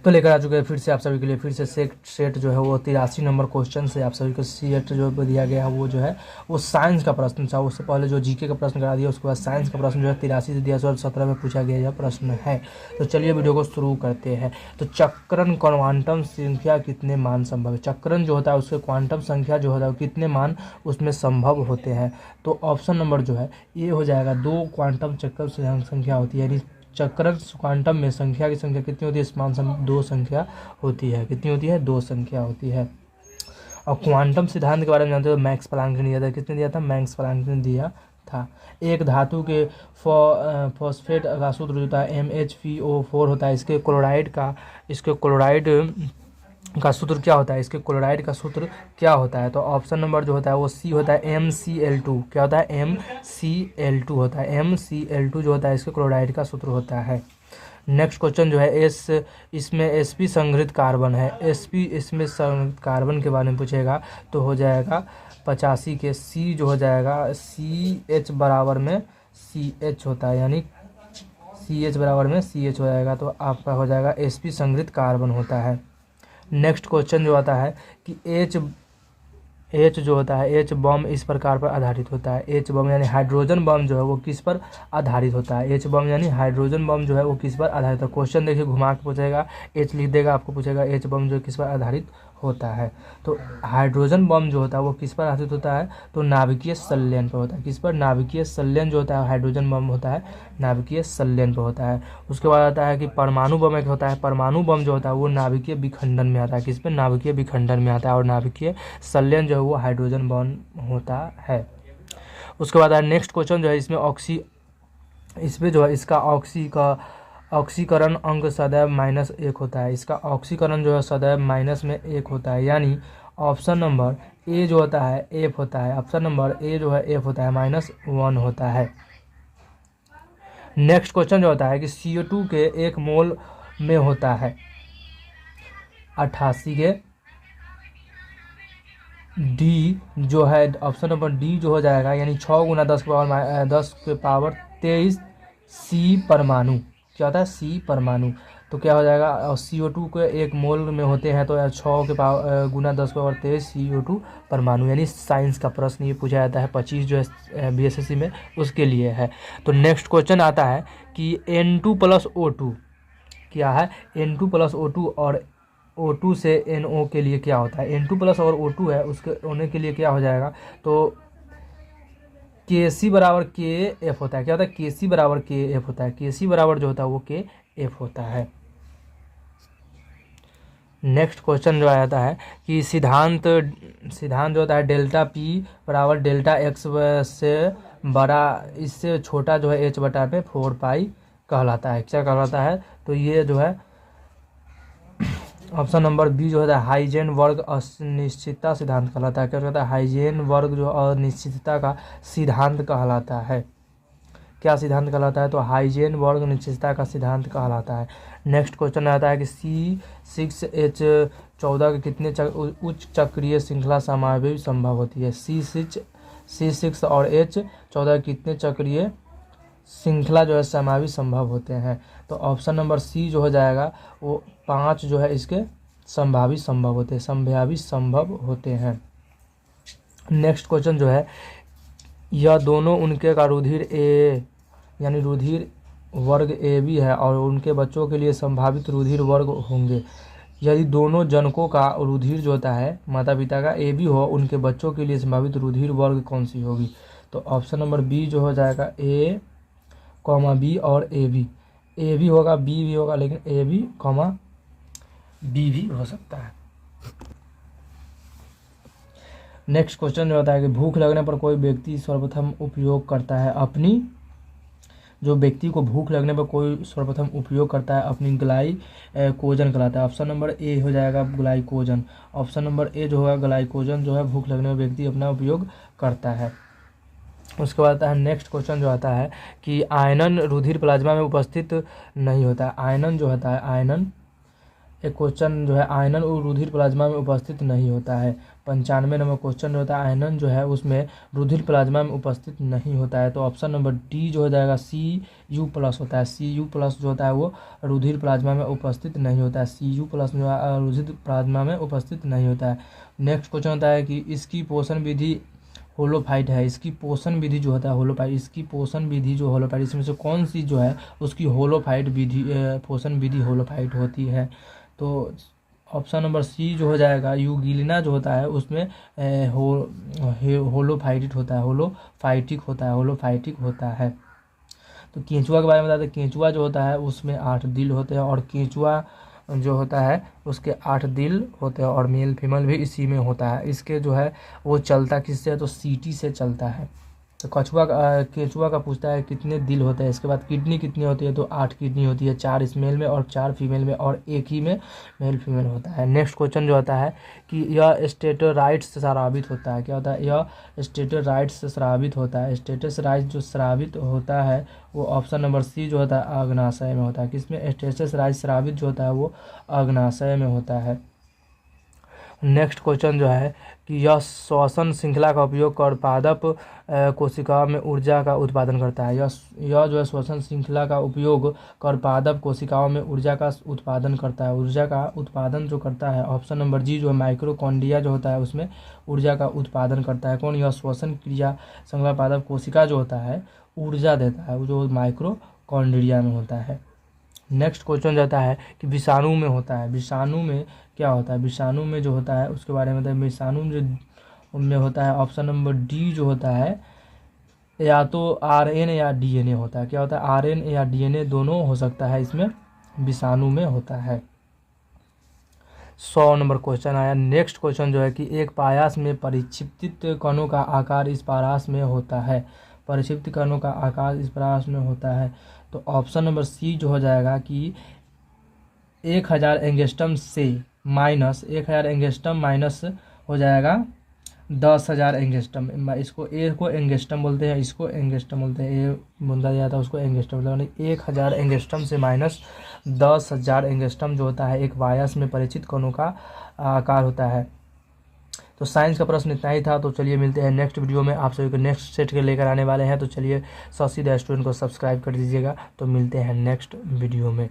तो लेकर आ चुके हैं फिर से आप सभी के लिए फिर से सेट जो है वो 83 नंबर क्वेश्चन से आप सभी को सेट जो दिया गया है वो जो है वो साइंस का प्रश्न था। उससे पहले जो जीके का प्रश्न करा दिया, उसके बाद साइंस का प्रश्न जो है 83 से दिया 17 में पूछा गया यह प्रश्न है। तो चलिए वीडियो को शुरू करते हैं। तो चक्रण क्वांटम संख्या कितने मान संभव है? चक्रण जो होता है उसके क्वांटम संख्या जो होता है कितने मान उसमें संभव होते हैं? तो ऑप्शन नंबर जो है ये हो जाएगा 2 क्वांटम चक्कर संख्या होती है, यानी चक्रण क्वांटम में संख्या की संख्या कितनी होती है? समान 2 संख्या होती है। कितनी होती है? 2 संख्या होती है। और क्वांटम सिद्धांत के बारे में जानते हो, मैक्स प्लैंक ने दिया था। किसने दिया था? मैक्स प्लैंक ने दिया था। एक धातु के फॉस्फेट का सूत्र होता है MHPO4 होता है। इसके क्लोराइड का सूत्र क्या होता है? इसके क्लोराइड का सूत्र क्या होता है? तो ऑप्शन नंबर जो होता है वो सी होता है, MCl2। क्या होता है? MCl2 होता है। MCl2 जो होता है इसके क्लोराइड का सूत्र होता है। नेक्स्ट क्वेश्चन जो है इसमें sp संग्रहित कार्बन है। sp इसमें संग्रहित कार्बन के बारे में पूछेगा तो हो जाएगा 85 के C जो हो जाएगा CH बराबर में CH होता है, यानी CH बराबर में CH हो जाएगा। तो आपका हो जाएगा sp संग्रहित कार्बन होता है। नेक्स्ट क्वेश्चन जो आता है कि H जो होता है H बम इस प्रकार पर आधारित होता है। H बम यानी हाइड्रोजन बम जो है वो किस पर आधारित होता है? H बम यानी हाइड्रोजन बम जो है वो किस पर आधारित है? क्वेश्चन देखिए घुमा के पूछेगा, H लिख देगा, आपको पूछेगा H बम जो किस पर आधारित होता है। तो हाइड्रोजन बम जो होता है वो किस पर आधारित होता है? तो नाभिकीय संलयन पर होता है। किस पर? नाभिकीय संलयन जो होता है हाइड्रोजन बम होता है नाभिकीय संलयन पर होता है। उसके बाद आता है कि परमाणु बम एक होता है। परमाणु बम जो होता है वो नाभिकीय विखंडन में आता है। किस पर? नाभिकीय विखंडन में आता है। और नाभिकीय संलयन जो है वो हाइड्रोजन बम होता है। उसके बाद नेक्स्ट क्वेश्चन जो है इसमें जो है इसका ऑक्सीकरण अंक सदैव -1 होता है। इसका ऑक्सीकरण जो है सदैव -1 होता है, यानी ऑप्शन नंबर ए जो होता है F होता है। ऑप्शन नंबर ए जो है F होता है, -1 होता है। नेक्स्ट क्वेश्चन जो होता है कि CO2 के 1 मोल में होता है 88 के डी जो है ऑप्शन नंबर डी जो हो जाएगा, यानी 6 गुना 10 के पावर 23 C परमाणु। क्या होता है? C परमाणु। तो क्या हो जाएगा? और CO2 के 1 मोल में होते हैं तो 6 के पावर गुना 10 के पावर 23 CO2 परमाणु, यानी साइंस का प्रश्न ये पूछा जाता है 25 जो है BSSC में उसके लिए है। तो नेक्स्ट क्वेश्चन आता है कि N2 + O2 क्या है? N2 + O2 और O2 से NO के लिए क्या होता है? N2 और O2 है उसके होने के लिए क्या हो जाएगा? तो Kc बराबर KF होता है। क्या होता है? Kc बराबर KF होता है। Kc बराबर जो होता है वो KF होता है। नेक्स्ट क्वेश्चन जो आता है कि सिद्धांत जो होता है डेल्टा P बराबर डेल्टा X से बड़ा इससे छोटा जो है H/4 कहलाता है। क्या कहलाता है? तो ये जो है ऑप्शन नंबर बी जो होता है हाइजेन वर्ग अनिश्चितता सिद्धांत कहलाता है। क्या कहता है? हाइजेन वर्ग जो अनिश्चितता का सिद्धांत कहलाता है। क्या सिद्धांत कहलाता है? तो हाइजेन वर्ग अनिश्चितता का सिद्धांत कहलाता है। नेक्स्ट क्वेश्चन आता है कि C6H14 के कितने उच्च चक्रीय श्रृंखला समावेश संभव होती है? C6 और H14 कितने चक्रीय श्रृंखला जो है समावेशी संभव होते हैं? तो ऑप्शन नंबर सी जो हो जाएगा वो 5 जो है इसके संभावी संभव होते हैं। नेक्स्ट क्वेश्चन जो है यह दोनों उनके का रुधिर ए यानी रुधिर वर्ग AB है और उनके बच्चों के लिए संभावित रुधिर वर्ग होंगे। यदि दोनों जनकों का रुधिर जो होता है माता पिता का AB हो, उनके बच्चों के लिए संभावित रुधिर वर्ग कौन सी होगी? तो ऑप्शन नंबर बी जो हो जाएगा A, B और AB होगा, B भी होगा, लेकिन AB, B भी हो सकता है। नेक्स्ट क्वेश्चन जो होता है कि भूख लगने पर कोई व्यक्ति सर्वप्रथम उपयोग करता है अपनी अपनी ग्लाइकोजन कहलाता है। ऑप्शन नंबर ए हो जाएगा ग्लाइकोजन। ऑप्शन नंबर ए जो होगा ग्लाइकोजन जो है भूख लगने पर व्यक्ति अपना उपयोग करता है। उसके बाद आता है नेक्स्ट क्वेश्चन जो आता है कि आयनन रुधिर प्लाज्मा में उपस्थित नहीं होता है। आयनन जो होता है एक क्वेश्चन जो है आयनन और रुधिर प्लाज्मा में उपस्थित नहीं होता है। 95 नंबर क्वेश्चन जो होता है आयनन जो है उसमें रुधिर प्लाज्मा में उपस्थित नहीं होता है। तो ऑप्शन नंबर डी जो हो जाएगा Cu+ होता है। Cu+ जो होता है वो रुधिर प्लाज्मा में उपस्थित नहीं होता है। Cu+ जो है रुधिर प्लाज्मा में उपस्थित नहीं होता है। नेक्स्ट क्वेश्चन होता है कि इसकी पोषण विधि होलोफाइट है। इसकी पोषण विधि जो होता है होलोफाइट, इसकी पोषण विधि जो होलोफाइट, इसमें से कौन सी जो है उसकी होलोफाइट विधि पोषण विधि होलोफाइट होती है। तो ऑप्शन नंबर सी जो हो जाएगा यूगिलिना जो होता है उसमें होलोफाइटिक होता है, होलोफाइटिक होता है। तो केंचुआ के बारे में बताते हैं। केंचुआ जो होता है उसमें 8 दिल होते हैं और केंचुआ जो होता है उसके 8 दिल होते हैं और मेल फीमेल भी इसी में होता है। इसके जो है वो चलता किससे है तो सीटी से चलता है। तो केंचुआ का पूछता है कितने दिल होते हैं। इसके बाद किडनी कितनी होती है तो 8 किडनी होती है, 4 इस मेल में और 4 फीमेल में और एक ही में मेल फीमेल होता है। नेक्स्ट क्वेश्चन जो होता है कि यह स्टेरॉइड से स्रावित होता है। क्या होता है, यह स्टेरॉइड से स्रावित होता है। स्टेरॉइड जो स्रावित होता है वो ऑप्शन नंबर सी जो होता है अग्नाशय में होता है। किसमें स्टेरॉइड स्रावित जो होता है वो अग्नाशय में होता है। नेक्स्ट क्वेश्चन जो है कि यह श्वसन श्रृंखला का उपयोग कर पादप कोशिकाओं में ऊर्जा का उत्पादन करता है। यह जो है श्वसन श्रृंखला का उपयोग कर पादप कोशिकाओं में ऊर्जा का उत्पादन करता है। ऊर्जा का उत्पादन जो करता है ऑप्शन नंबर जी जो है माइक्रोकॉन्ड्रिया जो होता है उसमें ऊर्जा का उत्पादन करता है। कौन, यह श्वसन क्रिया श्रृंखला पादप कोशिका जो होता है ऊर्जा देता है, जो माइक्रोकॉन्ड्रिया में होता है। नेक्स्ट क्वेश्चन जाता है कि विषाणु में होता है। विषाणु में क्या होता है, विषाणु में जो होता है उसके बारे में बताइए। विषाणु जो में होता है ऑप्शन नंबर डी जो होता है या तो RN या DNA होता है। क्या होता है, RN या DNA दोनों हो सकता है, इसमें विषाणु में होता है। 100 नंबर क्वेश्चन आया। नेक्स्ट क्वेश्चन जो है कि एक पायास में परिक्षिप्त कणों का आकार इस पारास में होता है। परिक्षिप्त कणों का आकार इस पारास में होता है। तो ऑप्शन नंबर सी जो हो जाएगा कि 1000 एंगस्ट्रम से माइनस 1000 एंगस्ट्रम माइनस हो जाएगा 10,000 एंगस्ट्रम। इसको ए को एंगस्ट्रम बोलते हैं, इसको एंगस्ट्रम बोलते हैं, ए बोला जाता है उसको एंगस्ट्रम बोलते हैं। 1000 एंगस्ट्रम से माइनस 10,000 एंगस्ट्रम जो होता है एक पायास में परिचित कणों का आकार होता है। तो साइंस का प्रश्न इतना ही था। तो चलिए मिलते हैं नेक्स्ट वीडियो में। आप सभी को नेक्स्ट सेट के लेकर आने वाले हैं। तो चलिए शशि द स्टूडेंट को सब्सक्राइब कर दीजिएगा। तो मिलते हैं नेक्स्ट वीडियो में।